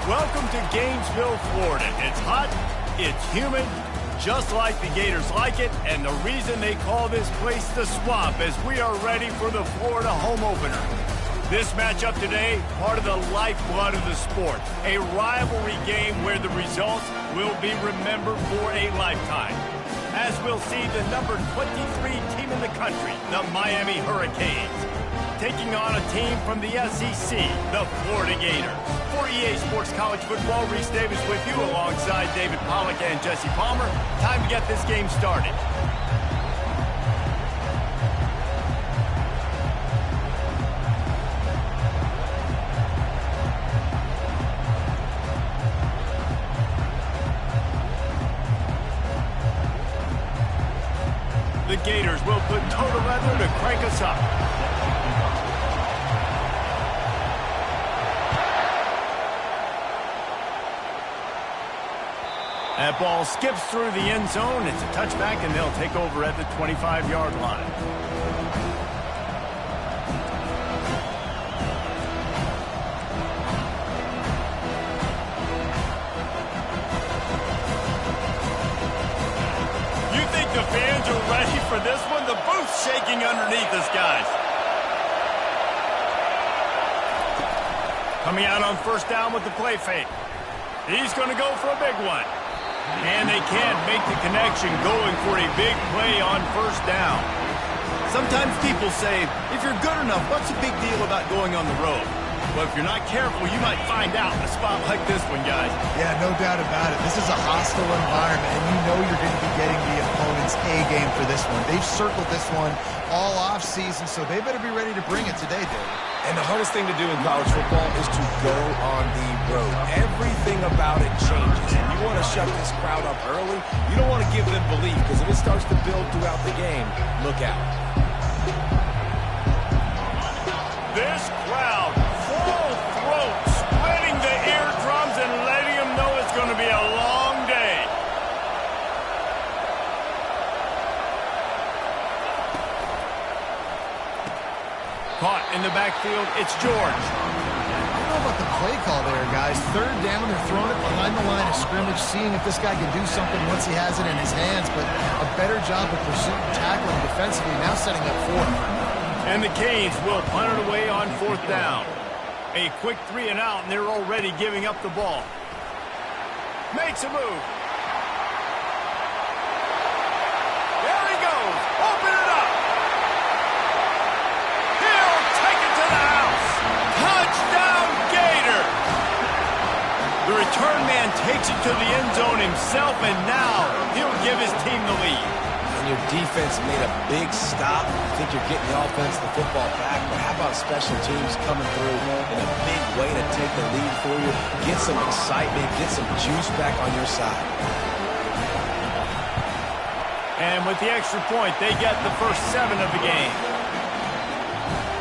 Welcome to Gainesville, Florida. It's hot, it's humid, just like the Gators like it, and the reason they call this place the Swamp is we are ready for the Florida home opener. This matchup today, part of the lifeblood of the sport, a rivalry game where the results will be remembered for a lifetime. As we'll see the number 23 team in the country, the Miami Hurricanes, taking on a team from the SEC, the Florida Gators. For EA Sports College Football, Reese Davis with you alongside David Pollack and Jesse Palmer. Time to get this game started. The Gators will put total leather to crank us up. That ball skips through the end zone. It's a touchback, and they'll take over at the 25-yard line. You think the fans are ready for this one? The booth's shaking underneath us, guys. Coming out on first down with the play fake. He's going to go for a big one. And they can't make the connection going for a big play on first down. Sometimes people say, if you're good enough, what's the big deal about going on the road? Well, if you're not careful, you might find out in a spot like this one, guys. Yeah, no doubt about it. This is a hostile environment, and you know you're going to be getting the opponent's A-game for this one. They've circled this one all off-season, so they better be ready to bring it today, David. And the hardest thing to do in college football is to go on the road. Everything about it changes. And you want to shut this crowd up early. You don't want to give them belief, because if it starts to build throughout the game, look out. This crowd, full throat, spreading the eardrums and letting them know it's going to be a long day. Caught in the backfield, it's George. I don't know about the play call there, guys. Third down, they're throwing it behind the line of scrimmage, seeing if this guy can do something once he has it in his hands, but a better job of pursuit and tackling defensively, now setting up for him. And the Canes will punt it away on fourth down. A quick 3 and out, and they're already giving up the ball. Makes a move. There he goes. Open it up. He'll take it to the house. Touchdown, Gator. The return man takes it to the end zone himself, and now he'll give his team the lead. And your defense made a big stop. I think you're getting the offense, the football back, but how about special teams coming through in a big way to take the lead for you? Get some excitement, get some juice back on your side. And with the extra point, they get the first 7 of the game.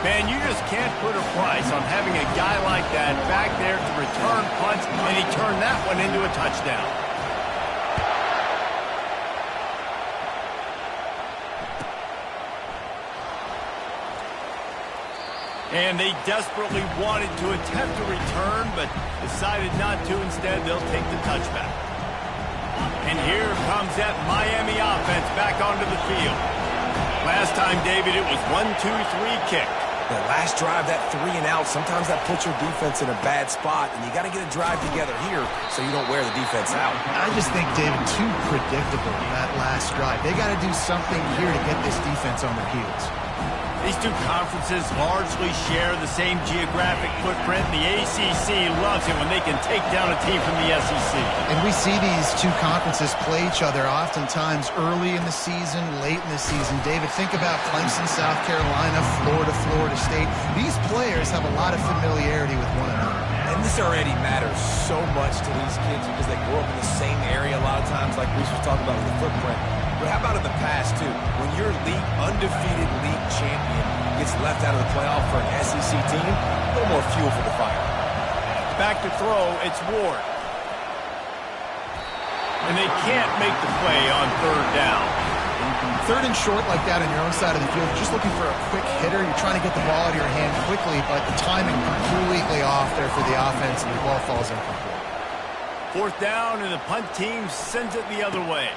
Man, you just can't put a price on having a guy like that back there to return punts, and he turned that one into a touchdown. And they desperately wanted to attempt a return, but decided not to. Instead, they'll take the touchback. And here comes that Miami offense back onto the field. Last time, David, it was 1-2-3 kick. That last drive, that 3 and out, sometimes that puts your defense in a bad spot, and you got to get a drive together here so you don't wear the defense out. I just think, David, too predictable, that last drive. They got to do something here to get this defense on their heels. These two conferences largely share the same geographic footprint. The ACC loves it when they can take down a team from the SEC. And we see these two conferences play each other oftentimes early in the season, late in the season. David, think about Clemson, South Carolina, Florida, Florida State. These players have a lot of familiarity with one another. And this already matters so much to these kids because they grew up in the same area a lot of times, like Reese was talking about with the footprint. But how about in the past, too? When your undefeated league champion gets left out of the playoff for an SEC team, a little more fuel for the fire. Back to throw, it's Ward. And they can't make the play on third down. Third and short like that on your own side of the field, just looking for a quick hitter. You're trying to get the ball out of your hand quickly, but the timing completely off there for the offense, and the ball falls incomplete. 4th down, and the punt team sends it the other way.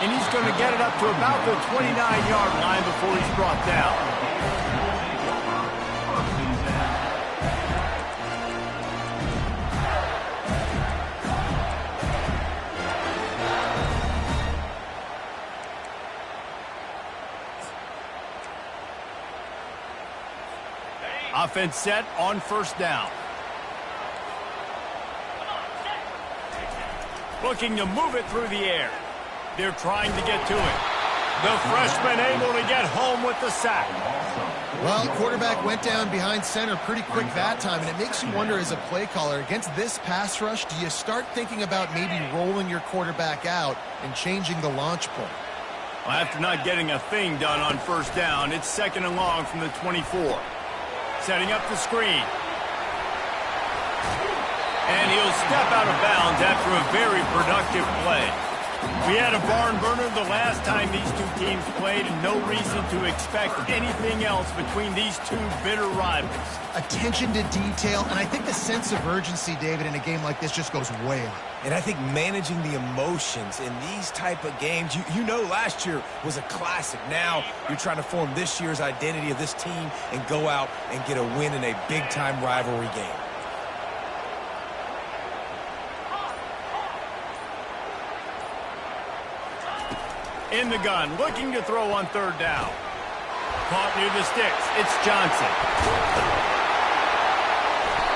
And he's going to get it up to about the 29-yard line before he's brought down. Offense set on 1st down. Looking to move it through the air. They're trying to get to it. The freshman able to get home with the sack. Well, quarterback went down behind center pretty quick that time, and it makes you wonder as a play caller, against this pass rush, do you start thinking about maybe rolling your quarterback out and changing the launch point? Well, after not getting a thing done on 1st down, it's 2nd and long from the 24. Setting up the screen. And he'll step out of bounds after a very productive play. We had a barn burner the last time these two teams played, and no reason to expect anything else between these two bitter rivals. Attention to detail, and I think the sense of urgency, David, in a game like this just goes way up. And I think managing the emotions in these type of games, you know last year was a classic. Now you're trying to form this year's identity of this team and go out and get a win in a big-time rivalry game. In the gun, looking to throw on 3rd down. Caught near the sticks. It's Johnson.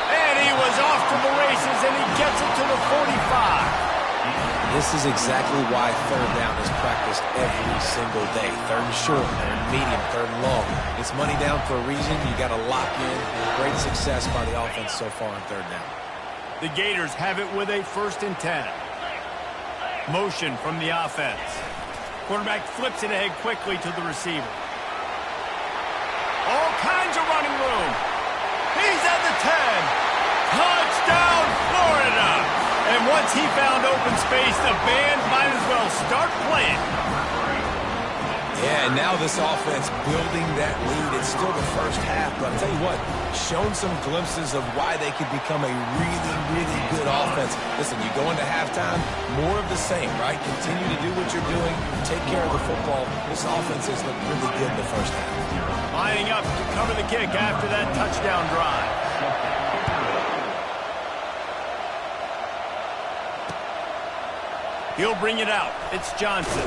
And he was off to the races, and he gets it to the 45. This is exactly why 3rd down is practiced every single day. 3rd and short, 3rd and medium, 3rd and long. It's money down for a reason. You got to lock in. Great success by the offense so far on 3rd down. The Gators have it with a 1st and 10. Motion from the offense. Quarterback flips it ahead quickly to the receiver. All kinds of running room. He's at the 10. Touchdown, Florida. And once he found open space, the band might as well start playing. Yeah, and now this offense building that lead. It's still the 1st half, but I'll tell you what, shown some glimpses of why they could become a really, really good offense. Listen, you go into halftime, more of the same, right? Continue to do what you're doing, take care of the football. This offense has looked really good in the 1st half. Lining up to cover the kick after that touchdown drive. He'll bring it out. It's Johnson.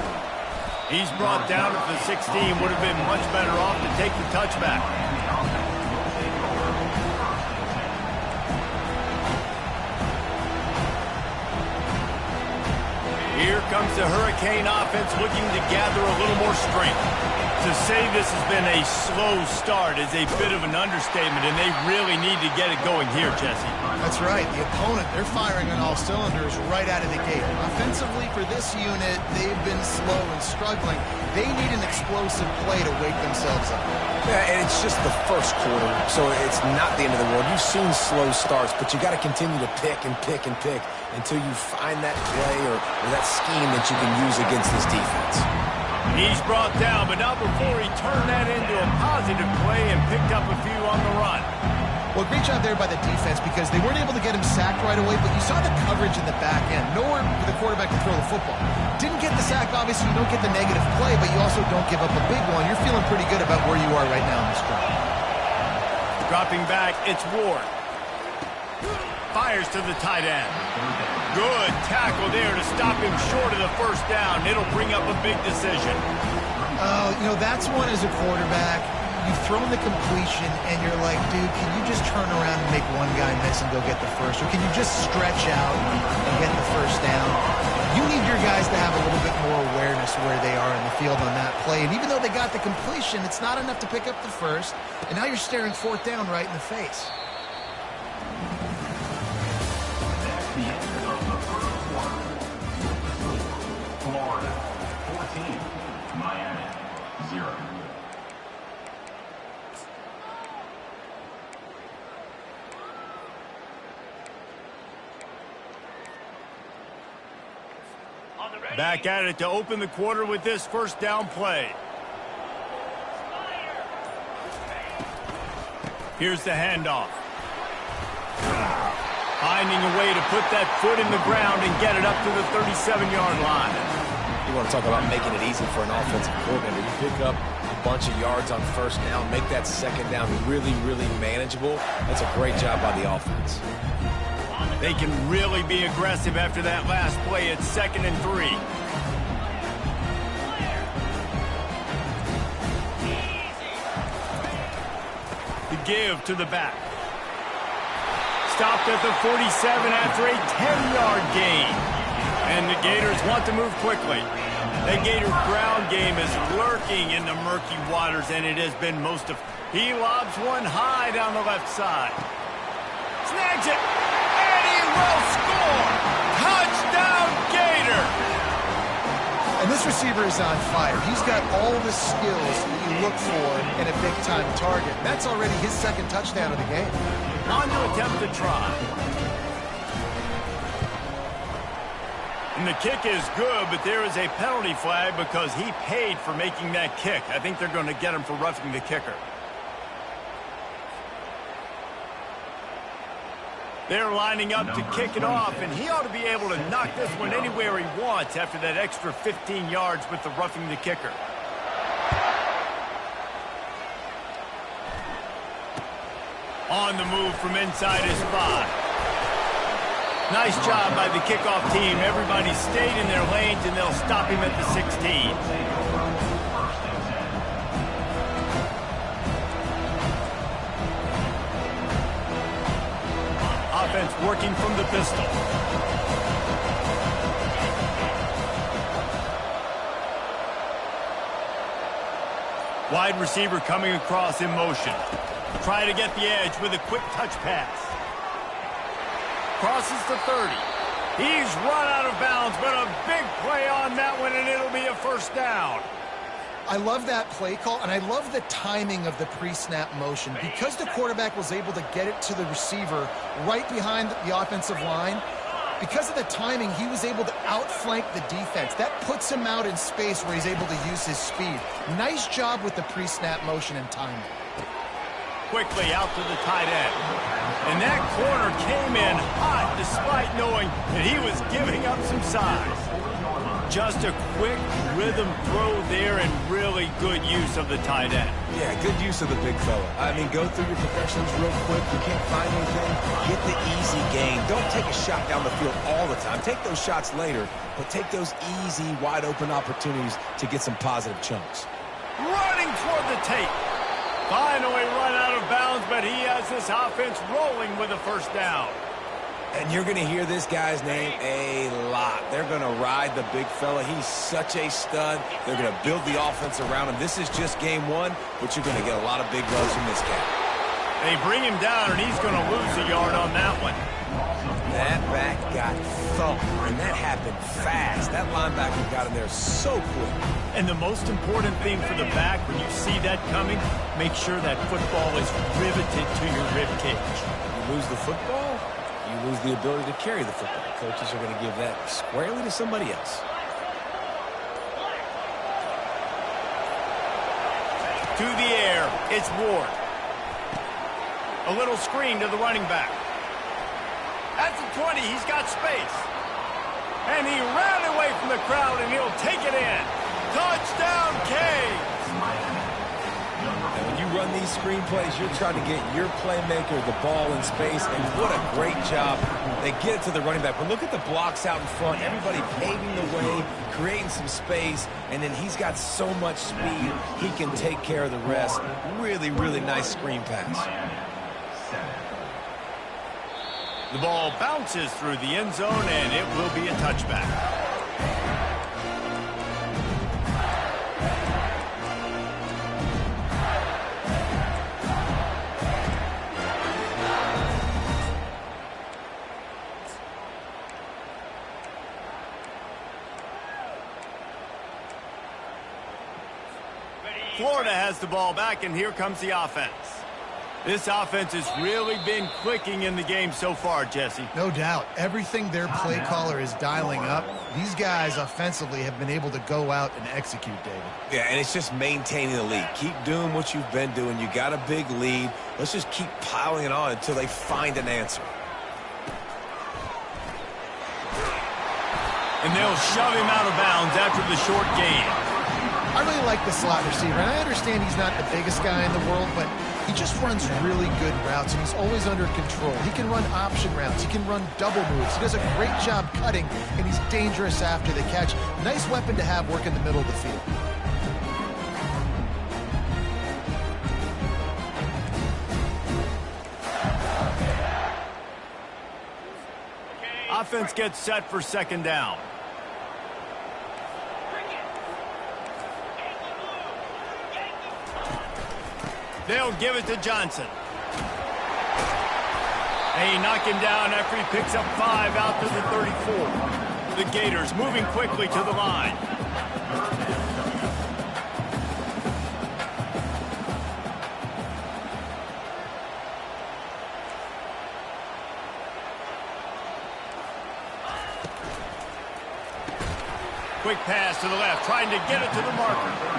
He's brought down at the 16. Would have been much better off to take the touchback. Here comes the Hurricane offense looking to gather a little more strength. To say this has been a slow start is a bit of an understatement, and they really need to get it going here, Jesse. That's right. The opponent, they're firing on all cylinders right out of the gate. Offensively, for this unit, they've been slow and struggling. They need an explosive play to wake themselves up. Yeah, and it's just the 1st quarter, so it's not the end of the world. You've seen slow starts, but you got to continue to pick and pick and pick until you find that play or that scheme that you can use against this defense. He's brought down, but not before he turned that into a positive play and picked up a few on the run. Well, great job there by the defense because they weren't able to get him sacked right away, but you saw the coverage in the back end. Nowhere for the quarterback to throw the football. Didn't get the sack, obviously you don't get the negative play, but you also don't give up a big one. You're feeling pretty good about where you are right now in this drive. Dropping back, it's Ward. Fires to the tight end. Good tackle there to stop him short of the 1st down. It'll bring up a big decision. You know, that's one as a quarterback. You've thrown the completion, and you're like, dude, can you just turn around and make one guy miss and go get the 1st? Or can you just stretch out and get the 1st down? You need your guys to have a little bit more awareness where they are in the field on that play. And even though they got the completion, it's not enough to pick up the 1st. And now you're staring 4th down right in the face. Florida 14, Miami 0. Back at it to open the quarter with this 1st down play. Here's the handoff. Finding a way to put that foot in the ground and get it up to the 37-yard line. You want to talk about making it easy for an offensive coordinator. You pick up a bunch of yards on first down, make that second down really, really manageable. That's a great job by the offense. They can really be aggressive after that last play. It's 2nd and 3. The give to the back. Stopped at the 47 after a 10-yard gain. And the Gators want to move quickly. The Gators' ground game is lurking in the murky waters, and it has been most of... He lobs one high down the left side. Snags it, and he will score! Touchdown, Gator! And this receiver is on fire. He's got all the skills that you look for in a big-time target. That's already his 2nd touchdown of the game. On to attempt to try. And the kick is good, but there is a penalty flag because he paid for making that kick. I think they're going to get him for roughing the kicker. They're lining up to kick it off, and he ought to be able to knock this one anywhere he wants after that extra 15 yards with the roughing the kicker. On the move from inside his 5. Nice job by the kickoff team. Everybody stayed in their lanes, and they'll stop him at the 16. Offense working from the pistol. Wide receiver coming across in motion. Try to get the edge with a quick touch pass. Crosses the 30. He's run out of bounds, but a big play on that one, and it'll be a first down. I love that play call, and I love the timing of the pre-snap motion. Because the quarterback was able to get it to the receiver right behind the offensive line, because of the timing, he was able to outflank the defense. That puts him out in space where he's able to use his speed. Nice job with the pre-snap motion and timing. Quickly out to the tight end. And that corner came in hot despite knowing that he was giving up some size. Just a quick rhythm throw there and really good use of the tight end. Yeah, good use of the big fella. I mean, go through your progressions real quick. You can't find anything. Get the easy gain. Don't take a shot down the field all the time. Take those shots later, but take those easy, wide-open opportunities to get some positive chunks. Running toward the tape. Finally run out of bounds, but he has this offense rolling with a first down. And you're going to hear this guy's name a lot. They're going to ride the big fella. He's such a stud. They're going to build the offense around him. This is just game 1, but you're going to get a lot of big runs from this guy. They bring him down, and he's going to lose a yard on that one. That back got thumped, and that happened fast. That linebacker got in there so quick. And the most important thing for the back, when you see that coming, make sure that football is riveted to your rib cage. You lose the football, you lose the ability to carry the football. Coaches are going to give that squarely to somebody else. To the air, it's Ward. A little screen to the running back. At the 20, he's got space. And he ran away from the crowd, and he'll take it in. Touchdown, Canes! And when you run these screen plays, you're trying to get your playmaker the ball in space, and what a great job. They get it to the running back. But look at the blocks out in front. Everybody paving the way, creating some space, and then he's got so much speed, he can take care of the rest. Really, really nice screen pass. The ball bounces through the end zone, and it will be a touchback. Florida has the ball back, and here comes the offense. This offense has really been clicking in the game so far, Jesse. No doubt. Everything their play caller is dialing up, these guys offensively have been able to go out and execute, David. Yeah, and it's just maintaining the lead. Keep doing what you've been doing. You got a big lead. Let's just keep piling it on until they find an answer. And they'll shove him out of bounds after the short gain. I really like the slot receiver, and I understand he's not the biggest guy in the world, but he just runs really good routes, and he's always under control. He can run option routes. He can run double moves. He does a great job cutting, and he's dangerous after the catch. Nice weapon to have work in the middle of the field. Offense gets set for second down. They'll give it to Johnson. They knock him down after he picks up 5 out to the 34. The Gators moving quickly to the line. Quick pass to the left, trying to get it to the marker.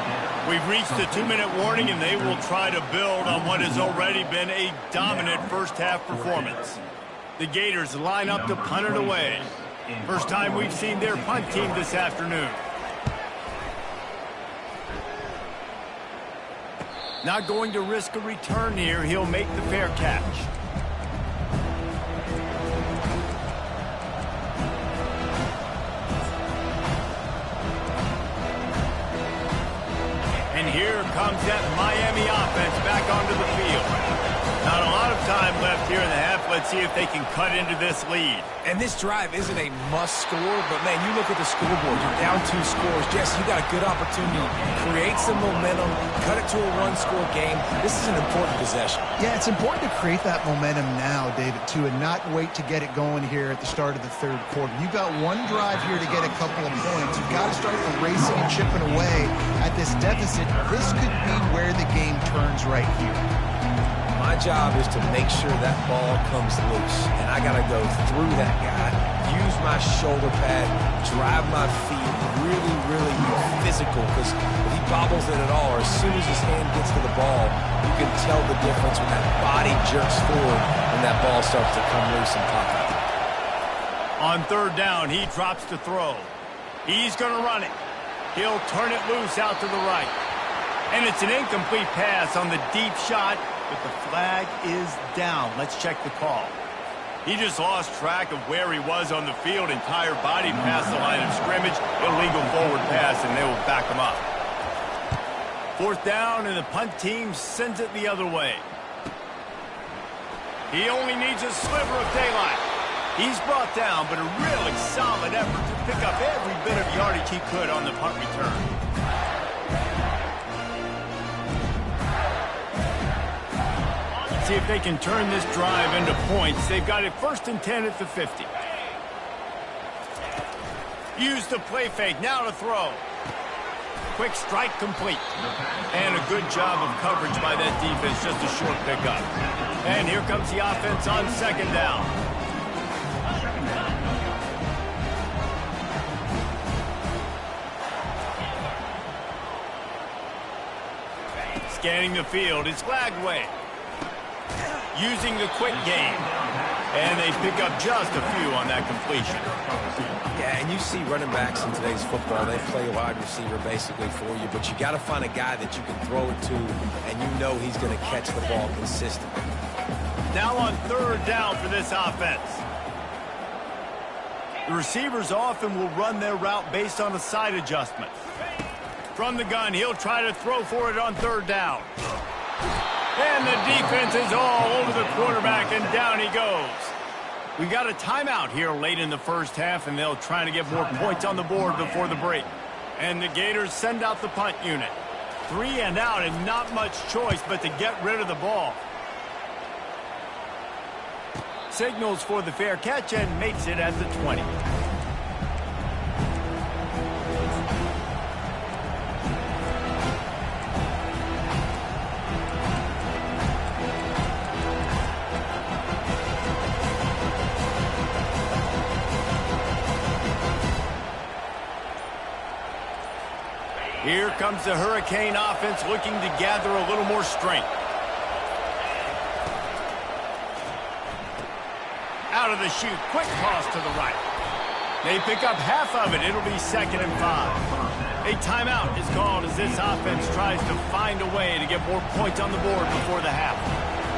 We've reached the 2-minute warning, and they will try to build on what has already been a dominant first-half performance. The Gators line up to punt it away. First time we've seen their punt team this afternoon. Not going to risk a return here. He'll make the fair catch. And here comes that Miami offense back onto the field. Not a lot of time left here in the half. Let's see if they can cut into this lead. And this drive isn't a must score, but, man, you look at the scoreboard. You're down 2 scores. Jesse, you got a good opportunity. Create some momentum. Cut it to a 1-score game. This is an important possession. Yeah, it's important to create that momentum now, David, too, and not wait to get it going here at the start of the third quarter. You've got one drive here to get a couple of points. You've got to start erasing and chipping away at this deficit. This could be where the game turns right here. My job is to make sure that ball comes loose, and I got to go through that guy, use my shoulder pad, drive my feet, really, really be physical, because if he bobbles it at all, or as soon as his hand gets to the ball, you can tell the difference when that body jerks forward and that ball starts to come loose and pop out. On third down, he drops to throw. He's going to run it. He'll turn it loose out to the right. And it's an incomplete pass on the deep shot, but the flag is down. Let's check the call. He just lost track of where he was on the field. Entire body past the line of scrimmage. Illegal forward pass, and they will back him up. Fourth down, and the punt team sends it the other way. He only needs a sliver of daylight. He's brought down, but a really solid effort to pick up every bit of yardage he could on the punt return. See if they can turn this drive into points. They've got it 1st and 10 at the 50. Use the play fake. Now to throw. Quick strike complete. And a good job of coverage by that defense. Just a short pickup. And here comes the offense on second down. Scanning the field. It's flagged away. Using the quick game. And they pick up just a few on that completion. Yeah, and you see running backs in today's football, they play a wide receiver basically for you, but you got to find a guy that you can throw it to, and you know he's going to catch the ball consistently. Now on third down for this offense. The receivers often will run their route based on a side adjustment. From the gun, he'll try to throw for it on third down. And the defense is all over the quarterback, and down he goes. We got a timeout here late in the first half, and they'll try to get more points on the board before the break. And the Gators send out the punt unit. 3 and out, and not much choice but to get rid of the ball. Signals for the fair catch and makes it at the 20. Here comes the Hurricane offense looking to gather a little more strength. Out of the chute, quick toss to the right. They pick up half of it. It'll be 2nd and 5. A timeout is called as this offense tries to find a way to get more points on the board before the half.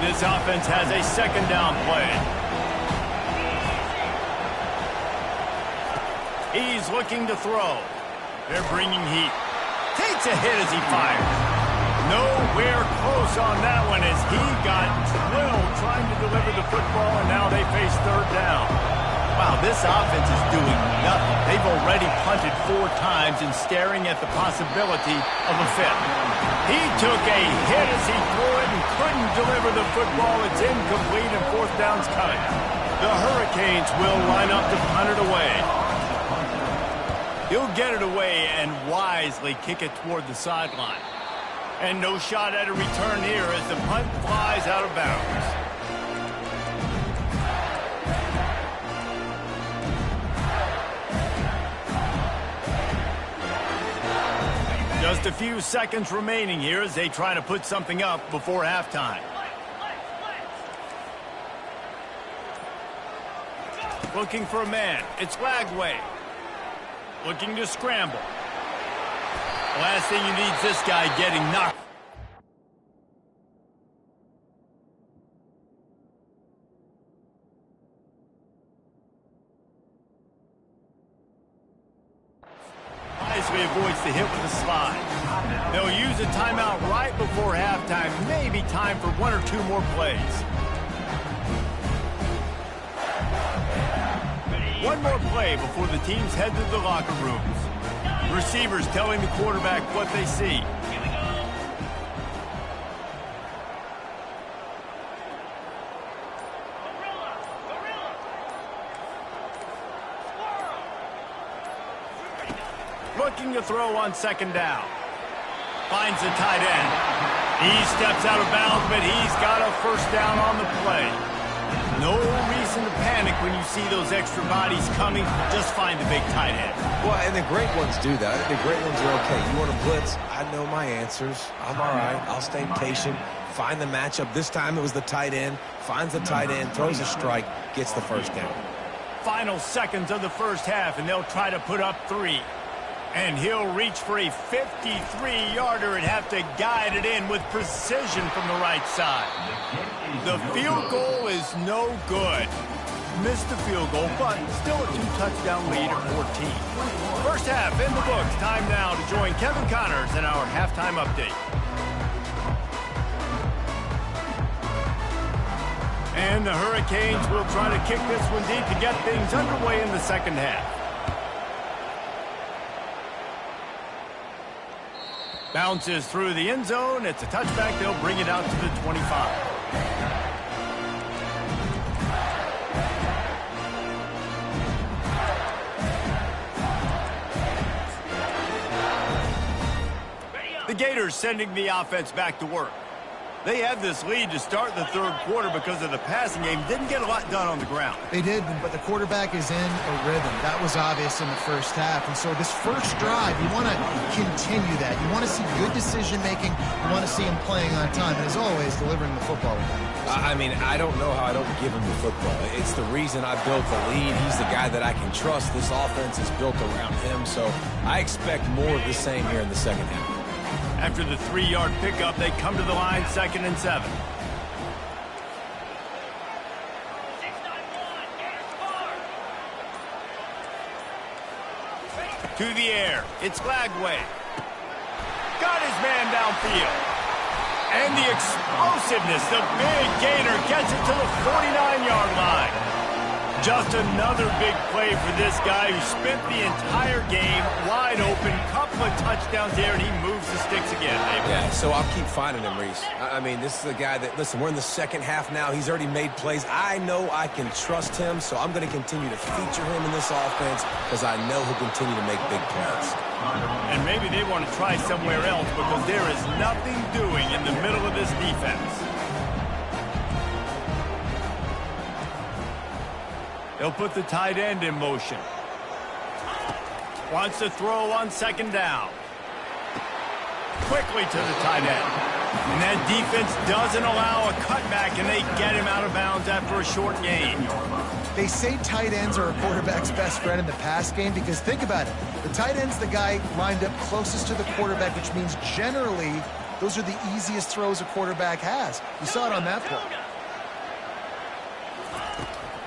This offense has a 2nd down play. He's looking to throw. They're bringing heat. Takes a hit as he fires. Nowhere close on that one as he got drilled trying to deliver the football, and now they face 3rd down. Wow, this offense is doing nothing. They've already punted 4 times and staring at the possibility of a 5th. He took a hit as he threw it and couldn't deliver the football. It's incomplete and 4th down's coming. The Hurricanes will line up to punt it away. He'll get it away and wisely kick it toward the sideline. And no shot at a return here as the punt flies out of bounds. Just a few seconds remaining here as they try to put something up before halftime. Looking for a man. It's Wk1. Looking to scramble. The last thing you need is this guy getting knocked. Wisely avoids the hit with a slide. They'll use a timeout right before halftime. Maybe time for 1 or 2 more plays. One more play before the teams head to the locker rooms. Receivers telling the quarterback what they see. Looking to throw on 2nd down. Finds the tight end. He steps out of bounds, but he's got a 1st down on the play. No reason to panic when you see those extra bodies coming. Just find the big tight end. Well, and the great ones do that. The great ones are okay. You want to blitz? I know my answers. I'm all right. I'll stay patient. Find the matchup. This time it was the tight end. Finds the tight end, throws a strike, gets the 1st down. Final seconds of the 1st half, and they'll try to put up 3. And he'll reach for a 53-yarder and have to guide it in with precision from the right side. The field goal is no good. Missed the field goal, but still a 2-touchdown lead at 14. 1st half in the books. Time now to join Kevin Connors in our halftime update. And the Hurricanes will try to kick this one deep to get things underway in the 2nd half. Bounces through the end zone. It's a touchback. They'll bring it out to the 25. The Gators sending the offense back to work. They had this lead to start the 3rd quarter because of the passing game. Didn't get a lot done on the ground. They did, but the quarterback is in a rhythm. That was obvious in the 1st half. And so this 1st drive, you want to continue that. You want to see good decision-making. You want to see him playing on time. And as always, delivering the football. I mean, I don't know how I don't give him the football. It's the reason I built the lead. He's the guy that I can trust. This offense is built around him. So I expect more of the same here in the 2nd half. After the 3-yard pickup, they come to the line 2nd and 7. To the air. It's Wk1. Got his man downfield. And the explosiveness, the big gainer gets it to the 49-yard line. Just another big play for this guy who spent the entire game wide open. Couple of touchdowns there, and he moves the sticks again, David. Yeah, so I'll keep finding him, Reese. I mean, this is a guy that, listen, we're in the 2nd half now. He's already made plays. I know I can trust him, so I'm going to continue to feature him in this offense because I know he'll continue to make big plays. And maybe they want to try somewhere else because there is nothing doing in the middle of this defense. They'll put the tight end in motion. Wants to throw on 2nd down. Quickly to the tight end. And that defense doesn't allow a cutback, and they get him out of bounds after a short gain. They say tight ends are a quarterback's best friend in the pass game because think about it. The tight end's the guy lined up closest to the quarterback, which means generally those are the easiest throws a quarterback has. You saw it on that play.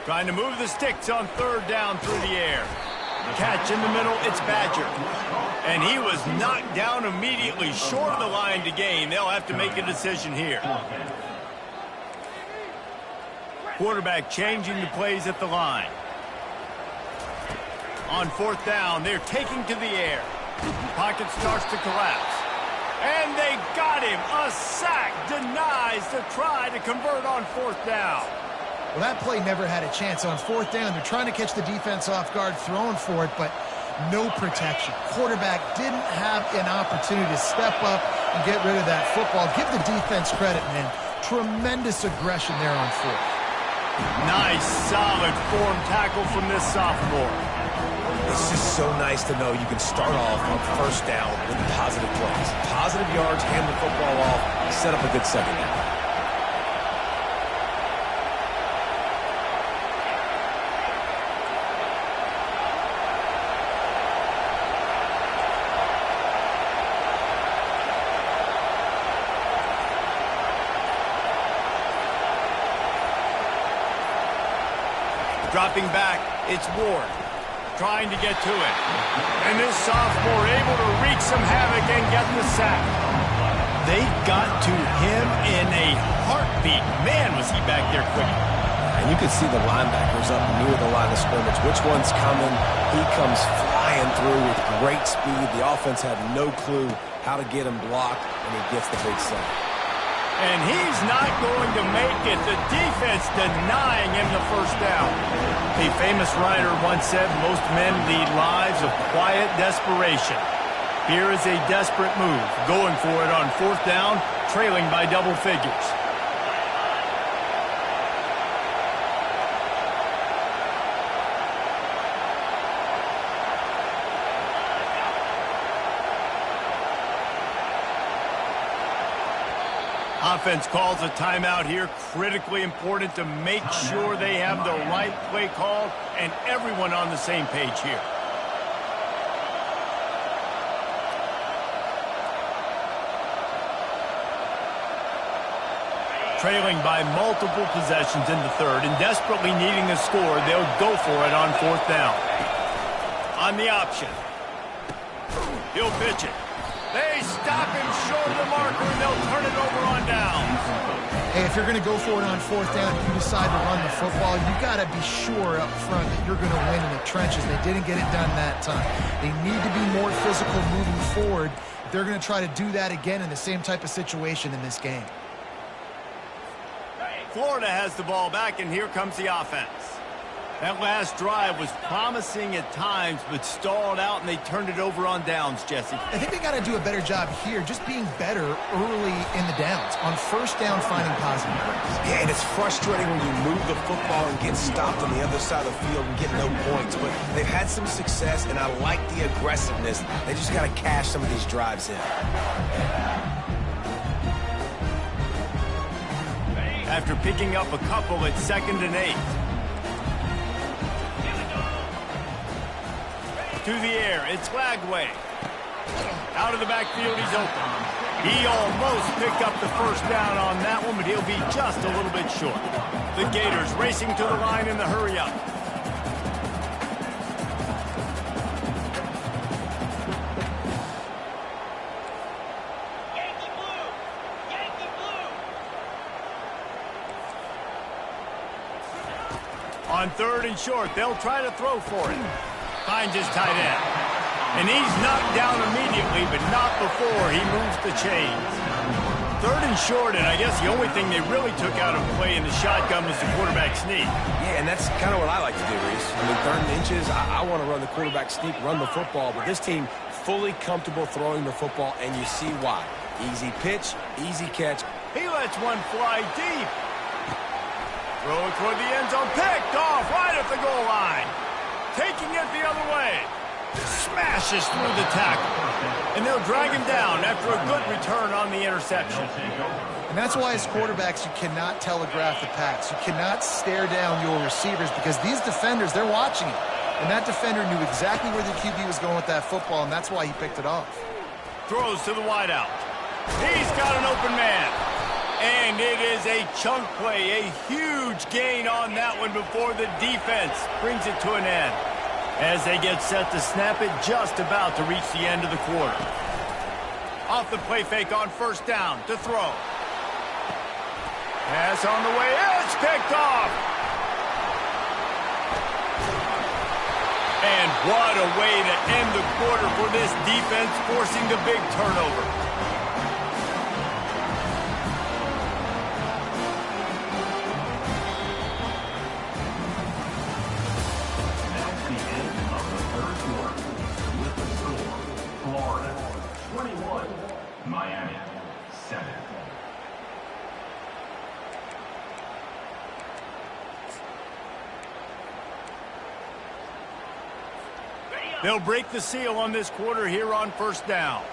Trying to move the sticks on third down through the air. Catch in the middle, it's Badger. And he was knocked down immediately short of the line to gain. They'll have to make a decision here. Quarterback changing the plays at the line. On fourth down, they're taking to the air. Pocket starts to collapse. And they got him. A sack denies the try to convert on fourth down. Well, that play never had a chance. On fourth down, they're trying to catch the defense off guard, throwing for it, but no protection. Quarterback didn't have an opportunity to step up and get rid of that football. Give the defense credit, man. Tremendous aggression there on fourth. Nice, solid form tackle from this sophomore. It's just so nice to know you can start off on first down with positive plays. Positive yards, hand the football off, set up a good second down. Dropping back, it's Ward. Trying to get to it. And this sophomore able to wreak some havoc and get the sack. They got to him in a heartbeat. Man, was he back there quick. And you can see the linebackers up near the line of scrimmage. Which one's coming? He comes flying through with great speed. The offense had no clue how to get him blocked, and he gets the big sack. And he's not going to make it. The defense denying him the first down. A famous writer once said, most men lead lives of quiet desperation. Here is a desperate move, going for it on fourth down, trailing by double figures. Offense calls a timeout here. Critically important to make sure they have the right play called and everyone on the same page here. Trailing by multiple possessions in the third and desperately needing a score, they'll go for it on fourth down. On the option. He'll pitch it. They stop him short of the marker, and they'll turn it over on downs. Hey, if you're going to go for it on fourth down, if you decide to run the football, you got to be sure up front that you're going to win in the trenches. They didn't get it done that time. They need to be more physical moving forward if they're going to try to do that again in the same type of situation in this game. Florida has the ball back, and here comes the offense. That last drive was promising at times, but stalled out, and they turned it over on downs, Jesse. I think they got to do a better job here, just being better early in the downs. On first down, finding positive plays. Yeah, and it's frustrating when you move the football and get stopped on the other side of the field and get no points. But they've had some success, and I like the aggressiveness. They just got to cash some of these drives in. After picking up a couple at 2nd and 8. To the air, it's Lagway. Out of the backfield, he's open. He almost picked up the first down on that one, but he'll be just a little bit short. The Gators racing to the line in the hurry-up. Yankee blue! Yankee blue! On third and short, they'll try to throw for it. Finds his tight end. And he's knocked down immediately, but not before he moves the chains. Third and short, and I guess the only thing they really took out of play in the shotgun was the quarterback sneak. Yeah, and that's kind of what I like to do, Reese. I mean, 3rd and inches, I want to run the quarterback sneak, run the football, but this team fully comfortable throwing the football, and you see why. Easy pitch, easy catch. He lets one fly deep. Throw it toward the end zone, picked off right at the goal line. Taking it the other way. Smashes through the tackle. And they'll drag him down after a good return on the interception. And that's why as quarterbacks you cannot telegraph the pass. You cannot stare down your receivers because these defenders, they're watching it. And that defender knew exactly where the QB was going with that football, and that's why he picked it off. Throws to the wideout. He's got an open man. And it is a chunk play, a huge gain on that one before the defense brings it to an end. As they get set to snap it, just about to reach the end of the quarter. Off the play fake on first down to throw. Pass on the way, it's picked off. And what a way to end the quarter for this defense, forcing the big turnover. That's the end of the third quarter. With the score, Florida 21, Miami 7. They'll break the seal on this quarter here on first down.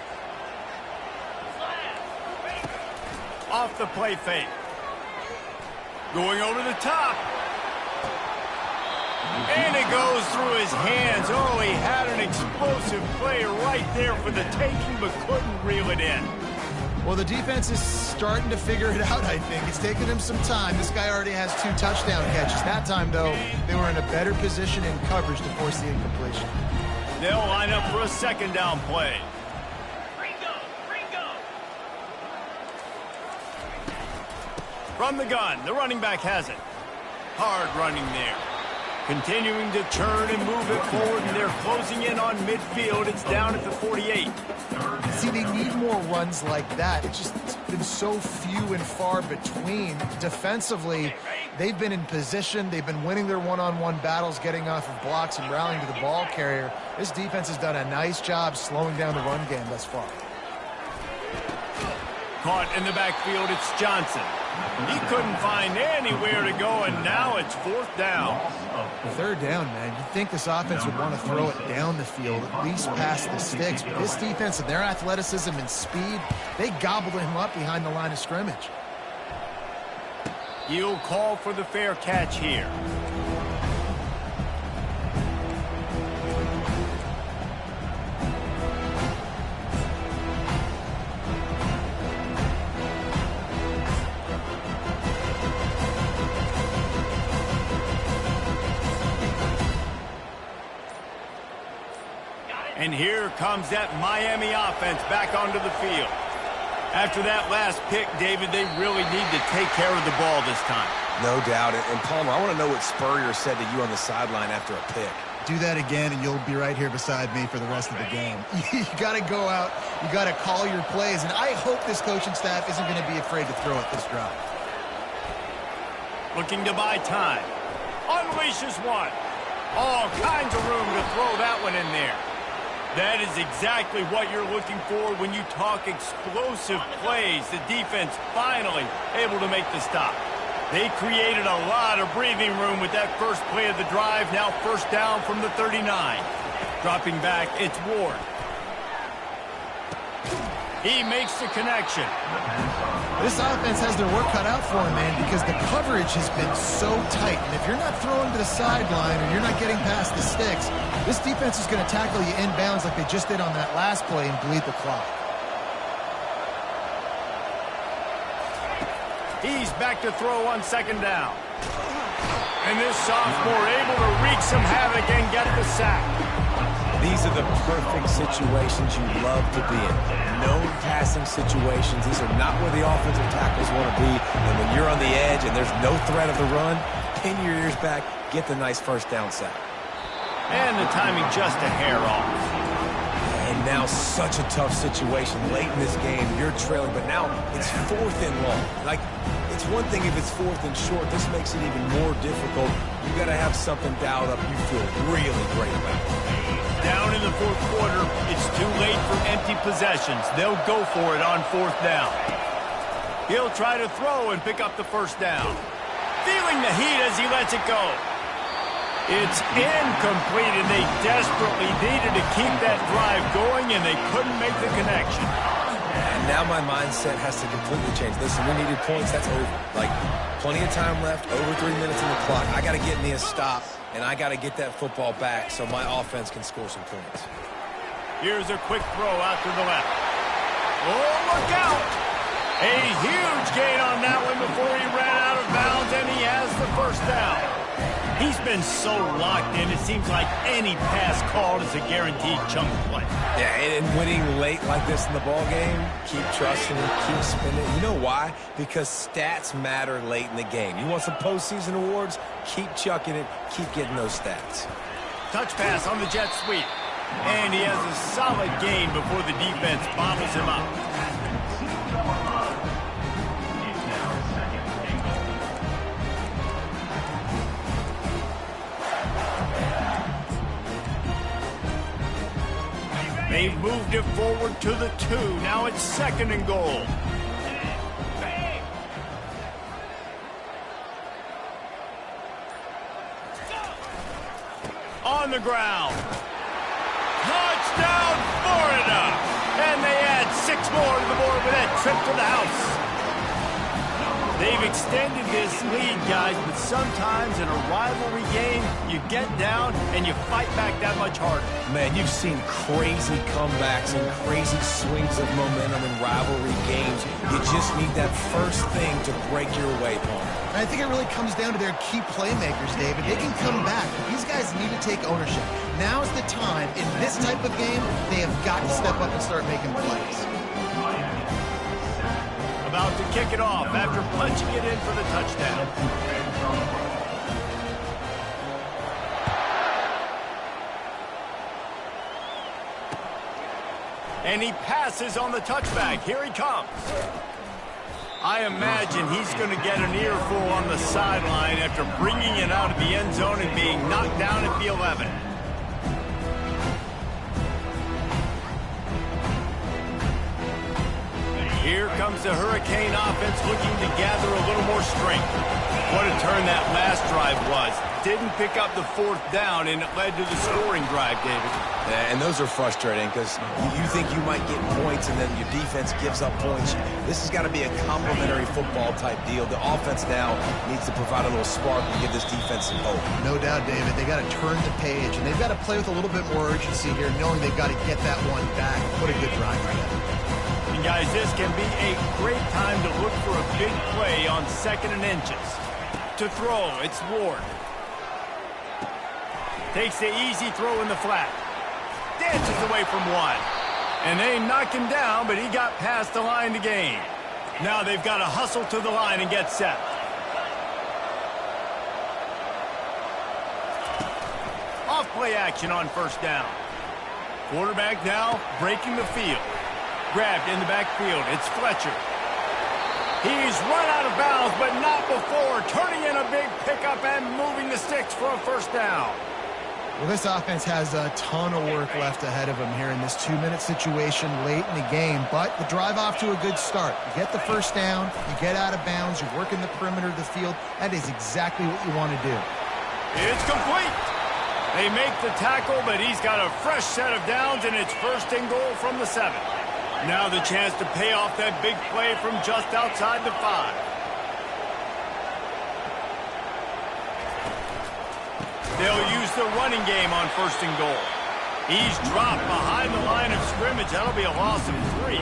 Off the play fake. Going over the top. And it goes through his hands. Oh, he had an explosive play right there for the taking, but couldn't reel it in. Well, the defense is starting to figure it out, I think. It's taken him some time. This guy already has 2 touchdown catches. That time, though, they were in a better position in coverage to force the incompletion. They'll line up for a second down play. From the gun, the running back has it. Hard running there. Continuing to turn and move it forward, and they're closing in on midfield. It's down at the 48. See, they need more runs like that. It's been so few and far between. Defensively, they've been in position. They've been winning their one-on-one battles, getting off of blocks and rallying to the ball carrier. This defense has done a nice job slowing down the run game thus far. Caught in the backfield, it's Johnson. He couldn't find anywhere to go, and now it's fourth down. Third down, man. You'd think this offense would want to throw it down the field, at least past the sticks. But this defense and their athleticism and speed, they gobbled him up behind the line of scrimmage. He'll call for the fair catch here. And here comes that Miami offense back onto the field. After that last pick, David, they really need to take care of the ball this time. No doubt. And Palmer, I want to know what Spurrier said to you on the sideline after a pick. Do that again, and you'll be right here beside me for the rest of the game. You got to go out. You got to call your plays. And I hope this coaching staff isn't going to be afraid to throw it this drive. Looking to buy time. Unleashes one. All kinds of room to throw that one in there. That is exactly what you're looking for when you talk explosive plays. The defense finally able to make the stop. They created a lot of breathing room with that first play of the drive. Now first down from the 39. Dropping back, it's Ward. He makes the connection. This offense has their work cut out for him, man, because the coverage has been so tight. And if you're not throwing to the sideline or you're not getting past the sticks, this defense is going to tackle you inbounds like they just did on that last play and bleed the clock. He's back to throw on second down. And this sophomore able to wreak some havoc and get the sack. These are the perfect situations you love to be in. Known passing situations. These are not where the offensive tackles want to be. And when you're on the edge and there's no threat of the run, pin your ears back, get the nice first down sack. And the timing just a hair off. And now such a tough situation. Late in this game, you're trailing, but now it's 4th and long. Like, it's one thing if it's 4th and short. This makes it even more difficult. You got to have something dialed up you feel really great about. Down in the fourth quarter, it's too late for empty possessions. They'll go for it on fourth down. He'll try to throw and pick up the first down. Feeling the heat as he lets it go. It's incomplete, and they desperately needed to keep that drive going, and they couldn't make the connection. And now my mindset has to completely change. Listen, we needed points. That's over. Like, plenty of time left, over 3 minutes on the clock. I got to get me a stop, and I got to get that football back so my offense can score some points. Here's a quick throw out to the left. Oh, look out! A huge gain on that one before he ran out of bounds, and he has the first down. He's been so locked in, it seems like any pass called is a guaranteed chunk play. Yeah, and winning late like this in the ball game, keep trusting him, keep spinning. You know why? Because stats matter late in the game. You want some postseason awards? Keep chucking it, keep getting those stats. Touch pass on the jet sweep. And he has a solid gain before the defense bobbles him up. They've moved it forward to the 2. Now it's 2nd and goal. On the ground. Touchdown, Florida! And they add 6 more to the board with that trip to the house. They've extended this lead, guys, but sometimes in a rivalry game, you get down and you fight back that much harder. Man, you've seen crazy comebacks and crazy swings of momentum in rivalry games. You just need that first thing to break your way, Palmer. And I think it really comes down to their key playmakers, David. They can come back, but these guys need to take ownership. Now's the time. In this type of game, they have got to step up and start making plays. About to kick it off after punching it in for the touchdown. And he passes on the touchback. Here he comes. I imagine he's going to get an earful on the sideline after bringing it out of the end zone and being knocked down at the 11. Here comes the Hurricane offense looking to gather a little more strength. What a turn that last drive was. Didn't pick up the 4th down, and it led to the scoring drive, David. Yeah, and those are frustrating because you think you might get points and then your defense gives up points. This has got to be a complementary football type deal. The offense now needs to provide a little spark and give this defense some hope. No doubt, David. They got to turn the page, and they've got to play with a little bit more urgency here, knowing they've got to get that one back. What a good drive together. And guys, this can be a great time to look for a big play on 2nd and inches. To throw, it's Ward. Takes the easy throw in the flat. Dances away from 1. And they knock him down, but he got past the line to gain. Now they've got to hustle to the line and get set. Off play action on 1st down. Quarterback now breaking the field. Grabbed in the backfield. It's Fletcher. He's run out of bounds, but not before. Turning in a big pickup and moving the sticks for a 1st down. Well, this offense has a ton of work left ahead of them here in this 2-minute situation late in the game, but the drive off to a good start. You get the 1st down, you get out of bounds, you're working the perimeter of the field. That is exactly what you want to do. It's complete. They make the tackle, but he's got a fresh set of downs, and it's 1st and goal from the 7. Now the chance to pay off that big play from just outside the 5. They'll use the running game on 1st and goal. He's dropped behind the line of scrimmage. That'll be a loss of 3.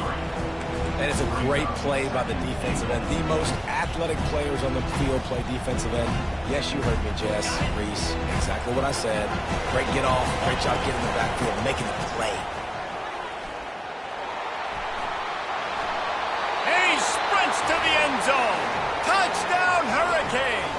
And it's a great play by the defensive end. The most athletic players on the field play defensive end. Yes, you heard me, Jess, Reese. Exactly what I said. Great get off. Great job getting in the backfield and making the play. And he sprints to the end zone. Touchdown, Hurricane.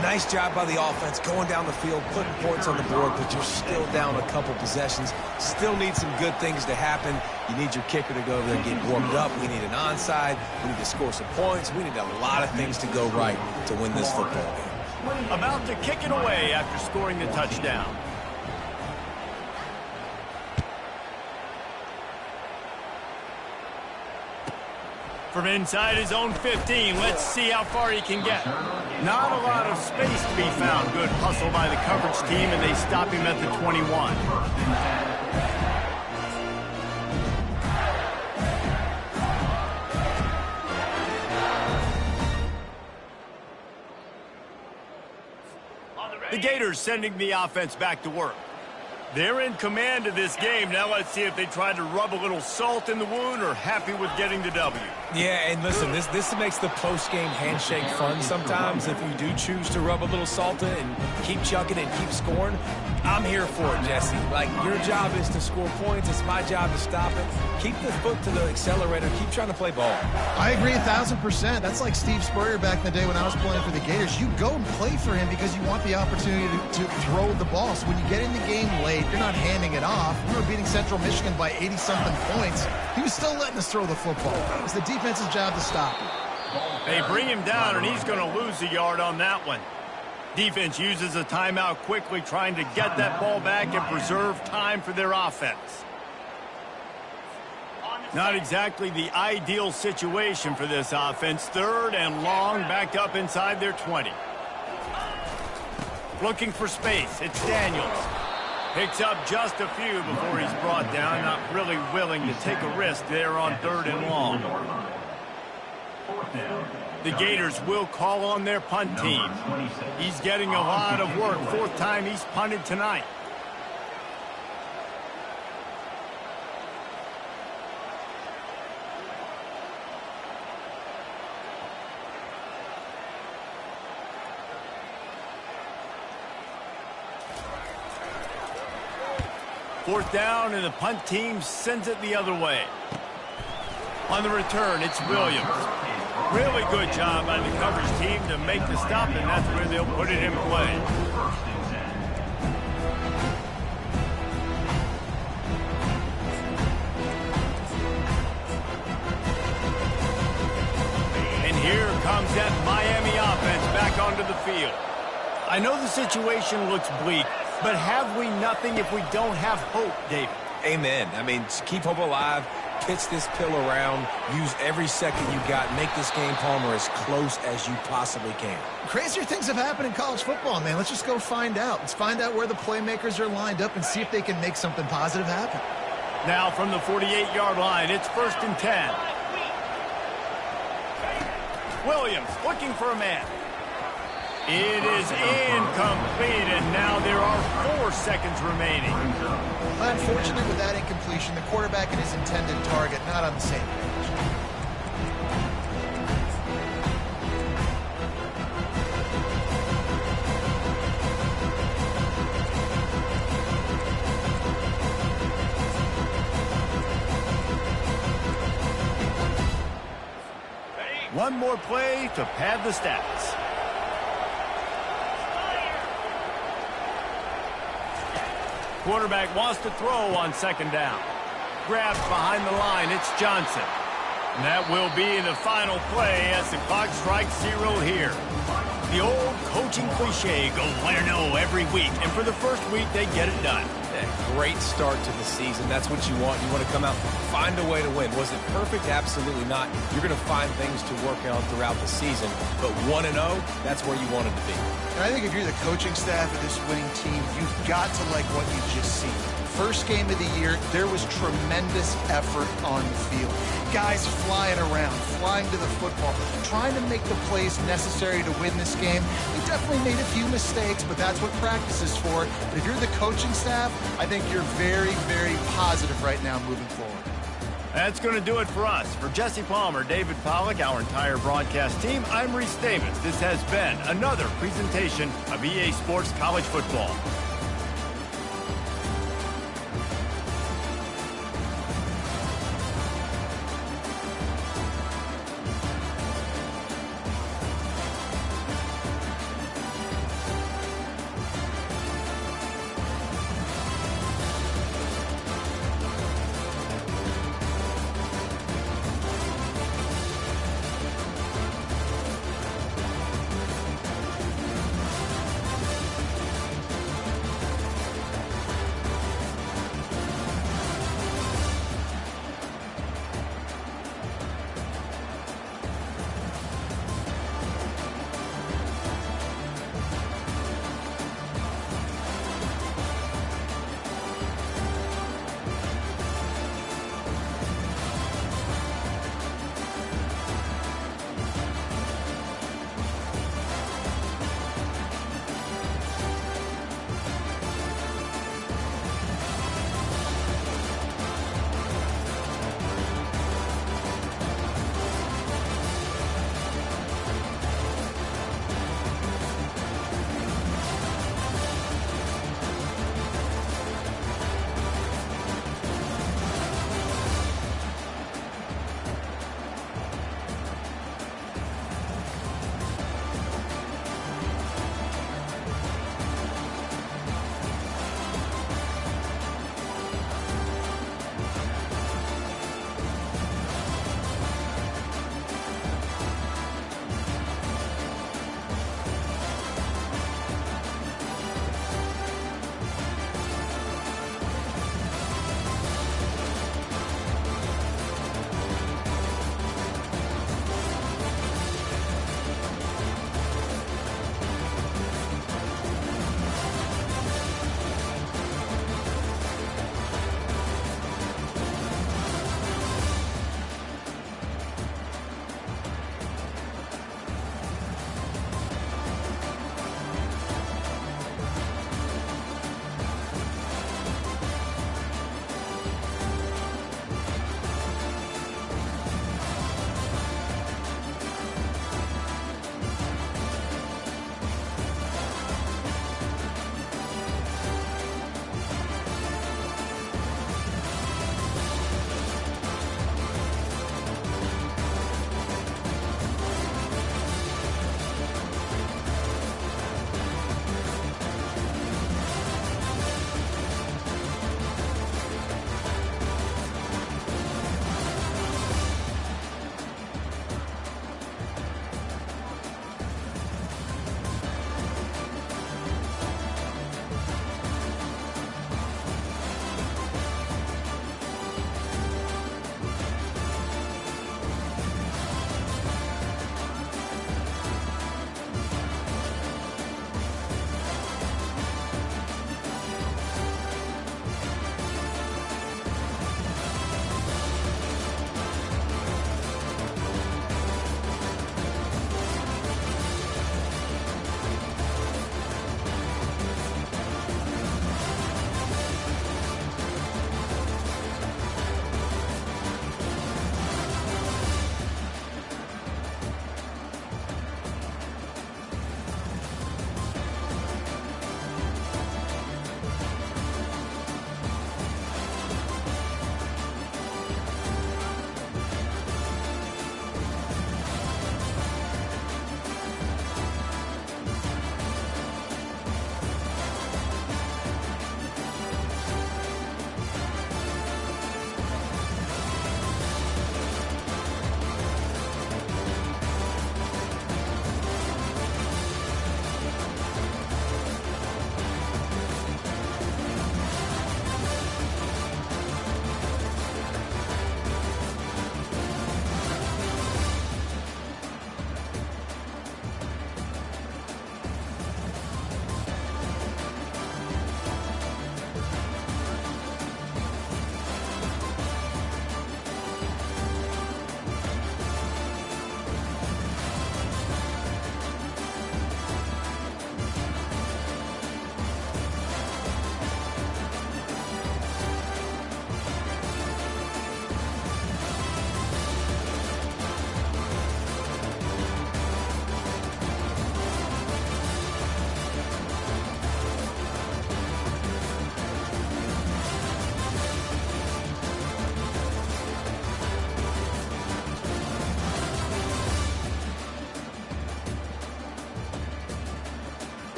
Nice job by the offense going down the field, putting points on the board, but you're still down a couple possessions. Still need some good things to happen. You need your kicker to go over there and get warmed up. We need an onside. We need to score some points. We need a lot of things to go right to win this football game. About to kick it away after scoring the touchdown. From inside his own 15, let's see how far he can get. Not a lot of space to be found. Good hustle by the coverage team, and they stop him at the 21. The Gators sending the offense back to work. They're in command of this game. Now let's see if they try to rub a little salt in the wound or happy with getting the W. Yeah, and listen, this makes the post-game handshake fun sometimes. If you do choose to rub a little salt in and keep chucking and keep scoring, I'm here for it, Jesse. Like, your job is to score points. It's my job to stop it. Keep the foot to the accelerator. Keep trying to play ball. I agree 1,000%. That's like Steve Spurrier back in the day when I was playing for the Gators. You go and play for him because you want the opportunity to throw the ball. So when you get in the game late, you're not handing it off. We were beating Central Michigan by 80-something points. He was still letting us throw the football. It's the defense's job to stop him. They bring him down, and he's going to lose a yard on that one. Defense uses a timeout quickly, trying to get that ball back and preserve time for their offense. Not exactly the ideal situation for this offense. 3rd and long, backed up inside their 20. Looking for space. It's Daniels. Picks up just a few before he's brought down. Not really willing to take a risk there on 3rd and long. The Gators will call on their punt team. He's getting a lot of work. 4th time he's punted tonight. Fourth down, and the punt team sends it the other way. On the return, it's Williams. Really good job by the coverage team to make the stop, and that's where they'll put it in play. And here comes that Miami offense back onto the field. I know the situation looks bleak, but have we nothing if we don't have hope, David? Amen. I mean, keep hope alive. Pitch this pill around. Use every second you got. Make this game, Palmer, as close as you possibly can. Crazier things have happened in college football, man. Let's just go find out. Let's find out where the playmakers are lined up and see if they can make something positive happen. Now from the 48-yard line, it's 1st and 10. Williams looking for a man. It is incomplete, and now there are 4 seconds remaining. Unfortunate with that incompletion, the quarterback and his intended target not on the same page. One more play to pad the stats. Quarterback wants to throw on 2nd down. Grabs behind the line. It's Johnson. And that will be the final play as the clock strikes 0 here. The old coaching cliche, go win or no every week. And for the first week, they get it done. Yeah, great start to the season. That's what you want. You want to come out, find a way to win. Was it perfect? Absolutely not. You're going to find things to work on throughout the season. But 1-0, that's where you want it to be. And I think if you're the coaching staff of this winning team, you've got to like what you've just seen. First game of the year, there was tremendous effort on the field. Guys flying around, flying to the football, trying to make the plays necessary to win this game. They definitely made a few mistakes, but that's what practice is for. But if you're the coaching staff, I think you're very, very positive right now moving forward. That's going to do it for us. For Jesse Palmer, David Pollack, our entire broadcast team, I'm Reese Davis. This has been another presentation of EA Sports College Football.